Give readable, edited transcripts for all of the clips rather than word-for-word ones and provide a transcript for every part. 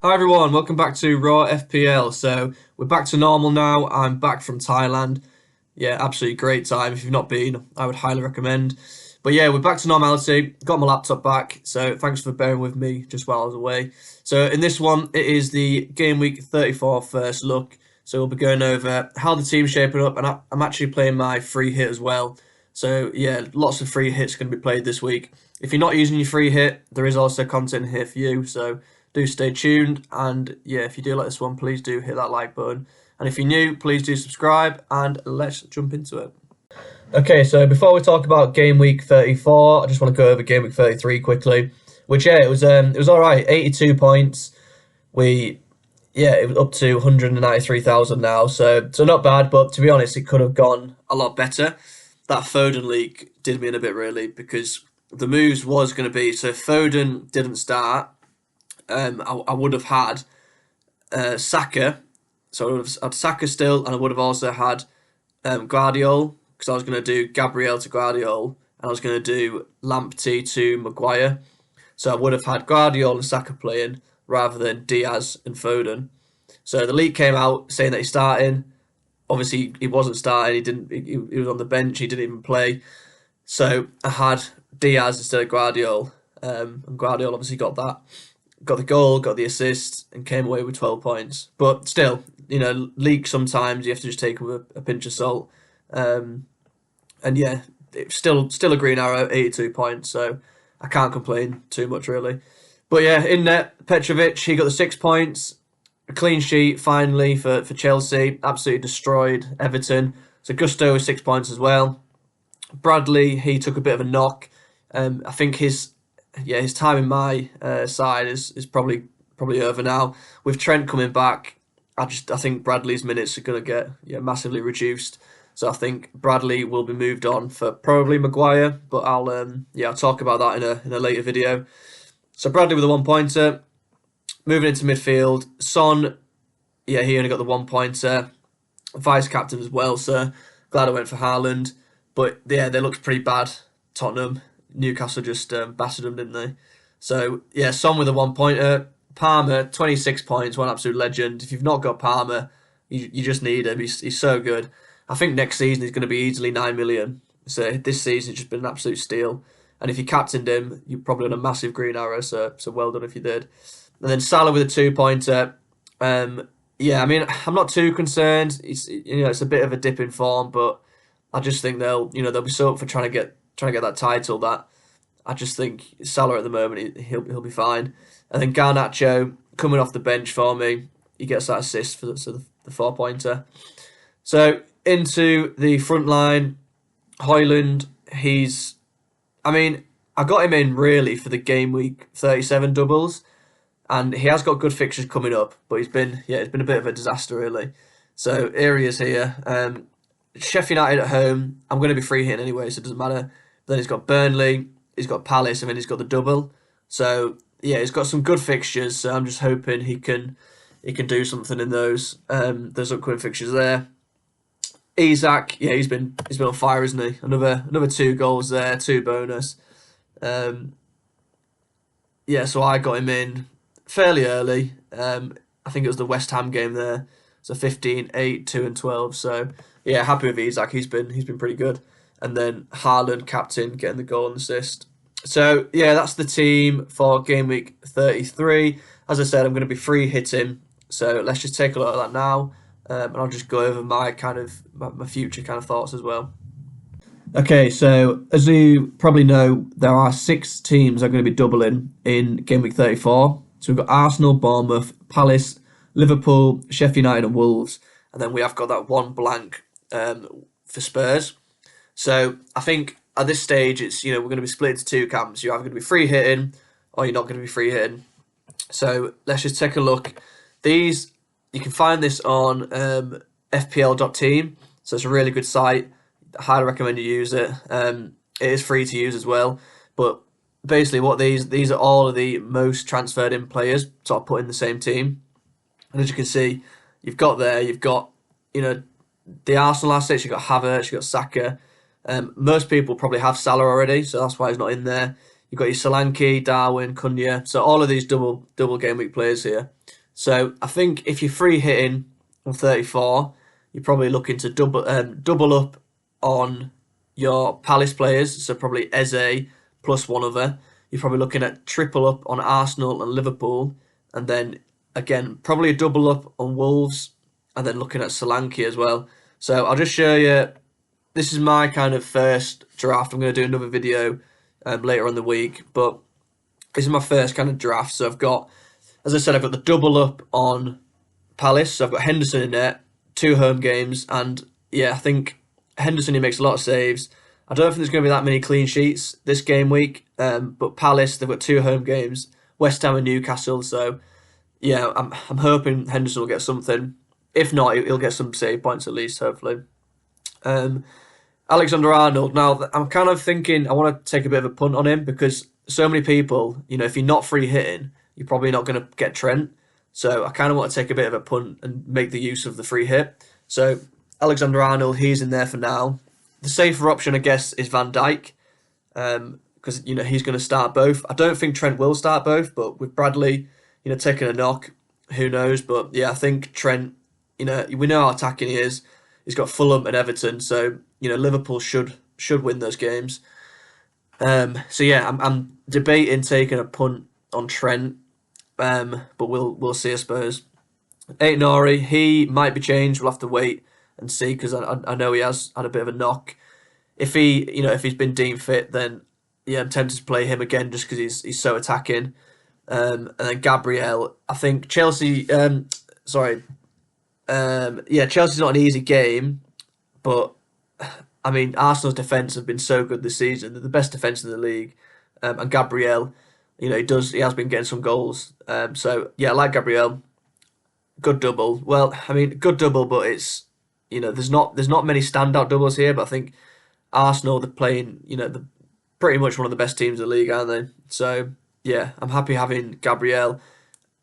Hi everyone, welcome back to Raw FPL. So we're back to normal now. I'm back from Thailand. Yeah, absolutely great time. If you've not been, I would highly recommend. But yeah, we're back to normality. Got my laptop back, so thanks for bearing with me just while I was away. So in this one, it is the Game Week 34 first look. So we'll be going over how the team's shaping up, and I'm actually playing my free hit as well. So yeah, lots of free hits going to be played this week. If you're not using your free hit, there is also content here for you. So do stay tuned, and yeah, if you do like this one, please do hit that like button, and if you're new, please do subscribe, and let's jump into it. Okay, so before we talk about game week 34, I just want to go over game week 33 quickly, which yeah, it was all right. 82 points. It was up to 193,000 now, so not bad, but to be honest, it could have gone a lot better. That Foden leak did me in a bit, really, because the moves was going to be, so if Foden didn't start, I would have had Saka, so I would have had Saka still, and I would have also had Guardiola, because I was going to do Gabriel to Guardiola, and I was going to do Lamptey to Maguire. So I would have had Guardiola and Saka playing rather than Diaz and Foden. So the leak came out saying that he's starting. Obviously, he wasn't starting. He didn't. He was on the bench. He didn't even play. So I had Diaz instead of Guardiola, and Guardiola obviously got the goal, got the assist, and came away with 12 points. But still, league sometimes you have to just take with a pinch of salt. And yeah, it's still a green arrow, 82 points, so I can't complain too much, really. But yeah, in net, Petrovic, he got the 6 points. A clean sheet, finally, for Chelsea. Absolutely destroyed Everton. So Gusto with 6 points as well. Bradley, he took a bit of a knock. I think his time in my side is probably over now. With Trent coming back, I think Bradley's minutes are going to get massively reduced. So I think Bradley will be moved on for probably Maguire, but I'll talk about that in a later video. So Bradley with a 1-pointer. Moving into midfield, Son, he only got the 1-pointer. Vice captain as well, so glad I went for Haaland. But yeah, they looked pretty bad. Tottenham, Newcastle just battered them, didn't they? So yeah, Son with a 1-pointer. Palmer, 26 points, one absolute legend. If you've not got Palmer, you just need him. He's so good. I think next season he's going to be easily 9 million. So this season it's just been an absolute steal. And if you captained him, you're probably on a massive green arrow. So well done if you did. And then Salah with a 2-pointer. I'm not too concerned. It's a bit of a dip in form, but I just think they'll be so up for trying to get that title that I just think Salah at the moment he'll be fine. And then Garnacho coming off the bench for me, he gets that assist for the 4-pointer. So into the front line, Højlund, I got him in really for the game week 37 doubles, and he has got good fixtures coming up, but it's been a bit of a disaster really. So here he is here. Sheffield United at home. I'm going to be free hitting anyway, so it doesn't matter. Then he's got Burnley, he's got Palace, and then he's got the double. So yeah, he's got some good fixtures. So I'm just hoping he can do something in those upcoming fixtures there. Isak, he's been on fire, isn't he? Another 2 goals there, 2 bonus. So I got him in fairly early. I think it was the West Ham game there. So 15, 8, 2 and 12. So yeah, happy with Isak. He's been pretty good. And then Haaland, captain, getting the goal and assist. So yeah, that's the team for game week 33. As I said, I'm going to be free hitting. So let's just take a look at that now. And I'll just go over my future kind of thoughts as well. Okay, so as you probably know, there are 6 teams that are going to be doubling in game week 34. So we've got Arsenal, Bournemouth, Palace, Liverpool, Sheffield United and Wolves. And then we have got that one blank for Spurs. So I think at this stage, it's we're going to be split into 2 camps. You're either going to be free hitting or you're not going to be free hitting. So let's just take a look. These, you can find this on fpl.team. So it's a really good site. I highly recommend you use it. It is free to use as well. But basically what these are all of the most transferred in players sort of put in the same team. And as you can see, you've got the Arsenal assets, you've got Havertz, you've got Saka. Most people probably have Salah already, so that's why he's not in there. You've got your Solanke, Darwin, Cunha. So all of these double game week players here. So I think if you're free hitting on 34, you're probably looking to double up on your Palace players. So probably Eze plus one other. You're probably looking at triple up on Arsenal and Liverpool, and then again probably a double up on Wolves, and then looking at Solanke as well. So I'll just show you. This is my kind of first draft. I'm going to do another video later on the week, but this is my first kind of draft. So I've got, as I said, I've got the double up on Palace. So I've got Henderson in there, 2 home games, and yeah, I think Henderson, he makes a lot of saves. I don't think there's going to be that many clean sheets this game week, but Palace, they've got 2 home games, West Ham and Newcastle. So yeah, I'm hoping Henderson will get something. If not, he'll get some save points at least, hopefully. Alexander-Arnold. Now, I'm kind of thinking I want to take a bit of a punt on him because so many people, if you're not free hitting, you're probably not going to get Trent. So I kind of want to take a bit of a punt and make the use of the free hit. So Alexander-Arnold, he's in there for now. The safer option, I guess, is Van Dijk because, he's going to start both. I don't think Trent will start both, but with Bradley, taking a knock, who knows? But yeah, I think Trent, we know how attacking he is. He's got Fulham and Everton, so Liverpool should win those games. So yeah, I'm debating taking a punt on Trent, but we'll see, I suppose. Aitonori, he might be changed. We'll have to wait and see because I know he has had a bit of a knock. If he's been deemed fit, then yeah, I'm tempted to play him again just because he's so attacking. And then Gabriel, I think Chelsea. Chelsea's not an easy game, but I mean Arsenal's defence have been so good this season. They're the best defence in the league, and Gabriel, he has been getting some goals. So yeah, I like Gabriel. Good double. Well, I mean good double, but it's there's not many standout doubles here. But I think Arsenal, they're playing they're pretty much one of the best teams in the league, aren't they? So yeah, I'm happy having Gabriel.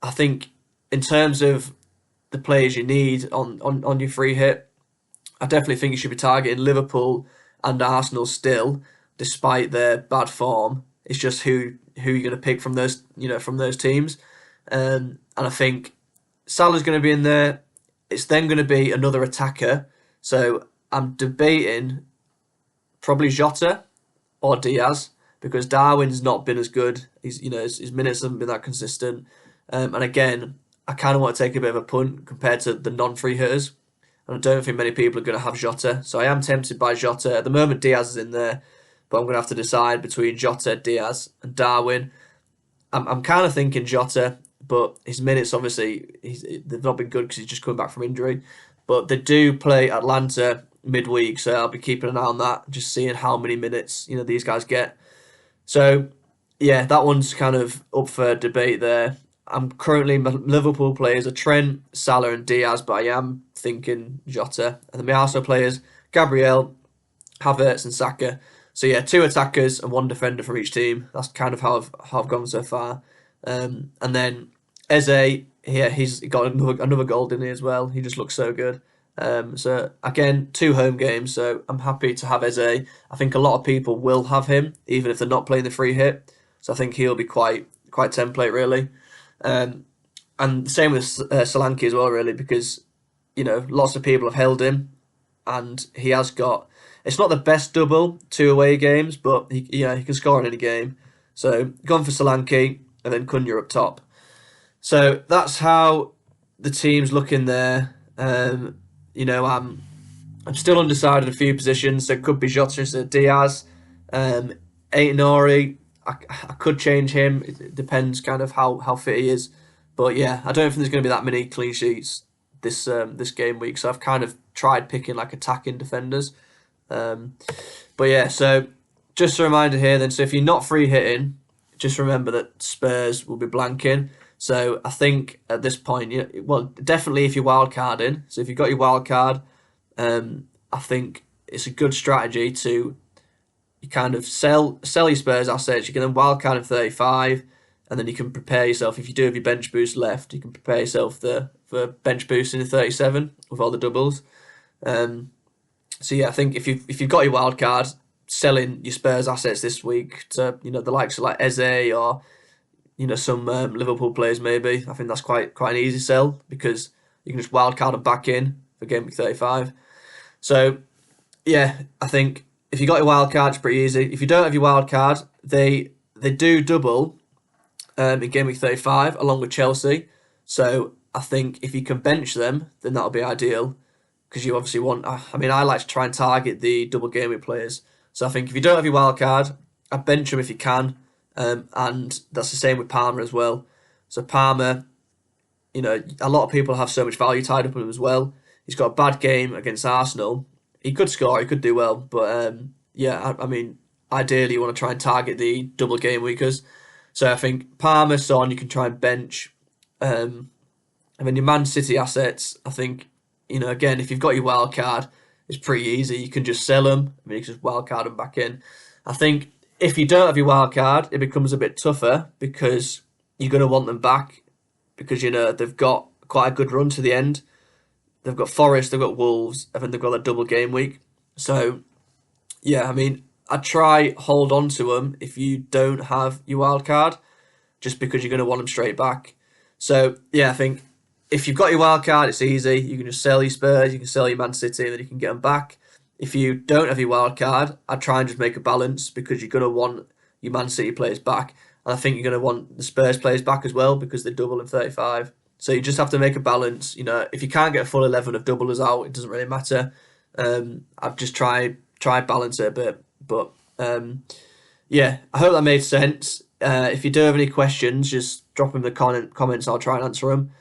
I think in terms of the players you need on your free hit, I definitely think you should be targeting Liverpool and Arsenal still, despite their bad form. It's just who you're going to pick from those teams, and I think Salah's going to be in there. It's then going to be another attacker. So I'm debating probably Jota or Diaz because Darwin's not been as good. His minutes haven't been that consistent, and again, I kind of want to take a bit of a punt compared to the non-free hitters. And I don't think many people are going to have Jota. So I am tempted by Jota. At the moment, Diaz is in there. But I'm going to have to decide between Jota, Diaz and Darwin. I'm kind of thinking Jota. But his minutes, obviously, they've not been good because he's just coming back from injury. But they do play Atlanta midweek. So I'll be keeping an eye on that. Just seeing how many minutes these guys get. So yeah, that one's kind of up for debate there. I'm currently, my Liverpool players are Trent, Salah and Diaz, but I am thinking Jota. And then my Arsenal players, Gabriel, Havertz and Saka. So yeah, 2 attackers and 1 defender from each team. That's kind of how I've gone so far. And then Eze, yeah, he's got another goal, didn't he, as well? He just looks so good. So again, 2 home games, so I'm happy to have Eze. I think a lot of people will have him, even if they're not playing the free hit. So I think he'll be quite template, really. And same with Solanke as well, really, because lots of people have held him, and he has got. It's not the best double 2 away games, but he can score in any game. So gone for Solanke and then Cunha up top. So that's how the team's looking there. I'm still undecided a few positions. So it could be Jota instead of Diaz. Aitonori, I could change him. It depends kind of how fit he is. But yeah, I don't think there's going to be that many clean sheets this game week. So I've kind of tried picking like attacking defenders. But yeah, so just a reminder here then. So if you're not free hitting, just remember that Spurs will be blanking. So I think at this point, definitely if you're wildcarding. So if you've got your wildcard, I think it's a good strategy to you kind of sell your Spurs assets. You can then wildcard in 35, and then you can prepare yourself. If you do have your bench boost left, you can prepare yourself for bench boosting in 37 with all the doubles. So yeah, I think if you've got your wildcard, selling your Spurs assets this week to the likes of like Eze or some Liverpool players maybe. I think that's quite an easy sell because you can just wildcard them back in for game week 35. So yeah, I think if you got your wildcard, it's pretty easy. If you don't have your wildcard, they do double in game week 35 along with Chelsea. So I think if you can bench them, then that'll be ideal because you obviously want. I like to try and target the double game week players. So I think if you don't have your wildcard, I bench them if you can. And that's the same with Palmer as well. So Palmer, a lot of people have so much value tied up in him as well. He's got a bad game against Arsenal. He could score, he could do well, but ideally you want to try and target the double game weekers. So I think Palmer, Son, you can try and bench. And then your Man City assets, I think, again, if you've got your wild card, it's pretty easy. You can just sell them. You can just wild card them back in. I think if you don't have your wild card, it becomes a bit tougher because you're going to want them back because, they've got quite a good run to the end. They've got Forest, they've got Wolves, I think they've got a double game week. So, yeah, I'd try hold on to them if you don't have your wild card, just because you're going to want them straight back. So, yeah, I think if you've got your wild card, it's easy. You can just sell your Spurs, you can sell your Man City, and then you can get them back. If you don't have your wild card, I'd try and just make a balance because you're going to want your Man City players back. And I think you're going to want the Spurs players back as well because they double in 35. So you just have to make a balance. If you can't get a full 11 of doublers out, it doesn't really matter. I'd just try balance it a bit. But yeah, I hope that made sense. If you do have any questions, just drop them in the comments. I'll try and answer them.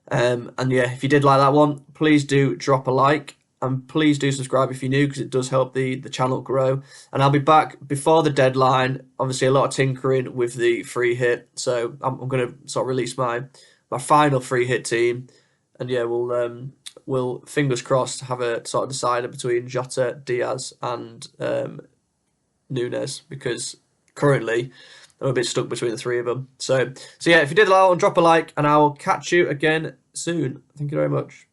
And yeah, if you did like that one, please do drop a like. And please do subscribe if you're new because it does help the channel grow. And I'll be back before the deadline. Obviously, a lot of tinkering with the free hit. So I'm going to sort of release my final free hit team. And yeah, we'll fingers crossed have a sort of decider between Jota, Diaz and Nunes because currently I'm a bit stuck between the three of them. So yeah, if you did like that one, drop a like and I will catch you again soon. Thank you very much.